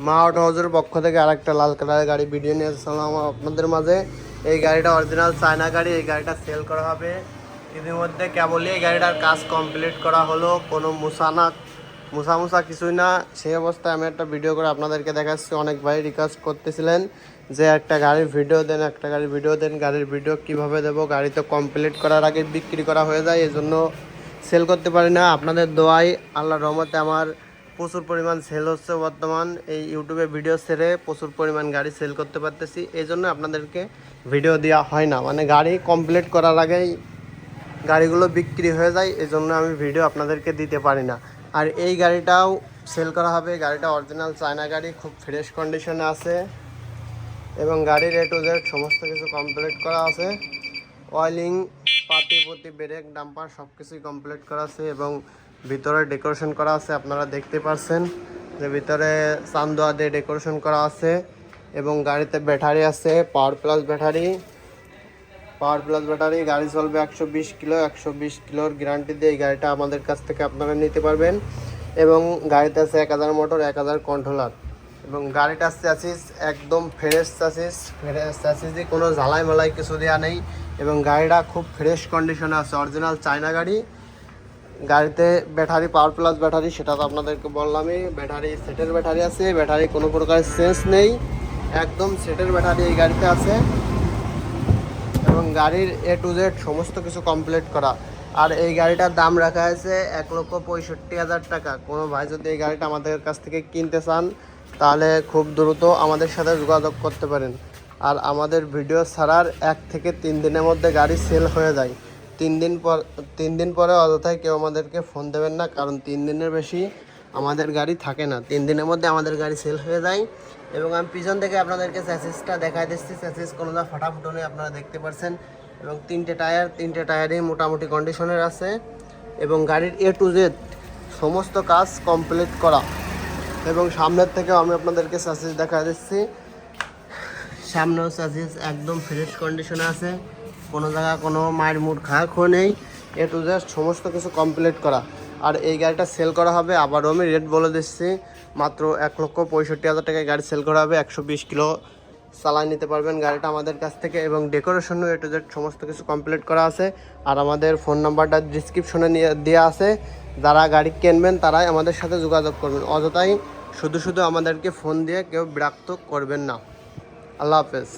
মা অটো হাউসের পক্ষ থেকে আরেকটা লাল কালারের গাড়ি ভিডিও নিয়ে আসলাম আপনাদের মাঝে। এই গাড়িটা অরিজিনাল চায়না গাড়ি। এই গাড়িটা সেল করা হবে ইতিমধ্যে। কেবলই এই গাড়িটার কাজ কমপ্লিট করা হলো, কোনো মুসা কিছুই না। সেই অবস্থায় আমি একটা ভিডিও করে আপনাদেরকে দেখাচ্ছি। অনেক ভাই রিকোয়েস্ট করতেছিলেন যে একটা গাড়ির ভিডিও দেন, একটা গাড়ির ভিডিও দেন। গাড়ির ভিডিও কিভাবে দেবো? গাড়ি তো কমপ্লিট করার আগে বিক্রি করা হয়ে যায়, এই জন্য সেল করতে পারি না। আপনাদের দোয়ায় আল্লাহর রহমতে আমার প্রচুর পরিমাণ সেল হচ্ছে বর্তমান। এই ইউটিউবে ভিডিও ছেড়ে প্রচুর পরিমাণ গাড়ি সেল করতে পারতেছি, এই জন্য আপনাদেরকে ভিডিও দেওয়া হয় না। মানে গাড়ি কমপ্লিট করার আগেই গাড়িগুলো বিক্রি হয়ে যায়, এই জন্য আমি ভিডিও আপনাদেরকে দিতে পারি না। আর এই গাড়িটাও সেল করা হবে। গাড়িটা অরিজিনাল চায়না গাড়ি, খুব ফ্রেশ কন্ডিশনে আছে এবং গাড়ির A to Z সমস্ত কিছু কমপ্লিট করা আছে। অয়েলিং, পাতি ব্রেক, ডাম্পার সব কিছুই কমপ্লিট করা আছে এবং ভিতরে ডেকোরেশন করা আছে। আপনারা দেখতে পাচ্ছেন যে ভিতরে চান্দোয়া দিয়ে ডেকোরেশন করা আছে এবং গাড়িতে ব্যাটারি আছে, পাওয়ার প্লাস ব্যাটারি। গাড়ি চলবে 120 কিলো। 120 কিলোর গ্যারান্টি দিয়ে এই গাড়িটা আমাদের কাছ থেকে আপনারা নিতে পারবেন। এবং গাড়িতে আছে 1000 মোটর, 1000 কন্ট্রোলার এবং গাড়িটার চ্যাসিস একদম ফ্রেশ চ্যাসিস দিয়ে কোনো ঝালাই মালাই কিছু দেওয়া নেই এবং গাড়িটা খুব ফ্রেশ কন্ডিশনে আছে। অরিজিনাল চায়না গাড়ি। গাড়িতে ব্যাটারি, পাওয়ার প্লাস ব্যাটারি, সেটা তো আপনাদেরকে বললামই। ব্যাটারি সেটের ব্যাটারি আছে, ব্যাটারি কোনো প্রকার চেঞ্জ নেই, একদম সেটের ব্যাটারি এই গাড়িতে আছে এবং গাড়ির A to Z সমস্ত কিছু কমপ্লিট করা। আর এই গাড়িটার দাম রাখা হয়েছে 1,65,000 টাকা। কোনো ভাই যদি এই গাড়িটা আমাদের কাছ থেকে কিনতে চান তাহলে খুব দ্রুত আমাদের সাথে যোগাযোগ করতে পারেন। আর আমাদের ভিডিও ছাড়ার 1 থেকে 3 দিনের মধ্যে গাড়ি সেল হয়ে যায়। 3 দিন পরে অযথায় কেউ আমাদেরকে ফোন দেবেন না, কারণ 3 দিনের বেশি আমাদের গাড়ি থাকে না। 3 দিনের মধ্যে আমাদের গাড়ি সেল হয়ে যায়। এবং আমি পিছন থেকে আপনাদেরকে চ্যাসিসটা দেখাই দিচ্ছি। চ্যাসিস কোনো যা ফাটাফুটো নেই, আপনারা দেখতে পাচ্ছেন। এবং তিনটে টায়ারই মোটামুটি কন্ডিশনের আছে এবং গাড়ির A to Z সমস্ত কাজ কমপ্লিট করা। এবং সামনের থেকেও আমি আপনাদেরকে চ্যাসিস দেখা দিচ্ছি। সামনেও চ্যাসিস একদম ফ্রেশ কন্ডিশনে আছে, কোনো জায়গা কোনো মায়ের মুড খাওয়া নেই। A to Z সমস্ত কিছু কমপ্লিট করা। আর এই গাড়িটা সেল করা হবে, আবারও আমি রেট বলে দিচ্ছি, মাত্র 1,65,000 টাকায় গাড়ি সেল করা হবে। 120 কিলো চালায় নিতে পারবেন গাড়িটা আমাদের কাছ থেকে এবং ডেকোরেশনও A to Z সমস্ত কিছু কমপ্লিট করা আছে। আর আমাদের ফোন নাম্বারটা ডিসক্রিপশনে দেওয়া আছে। যারা গাড়ি কিনবেন তারাই আমাদের সাথে যোগাযোগ করবেন, অযথাই শুধু আমাদেরকে ফোন দিয়ে কেউ বিরক্ত করবেন না। আল্লাহ হাফেজ।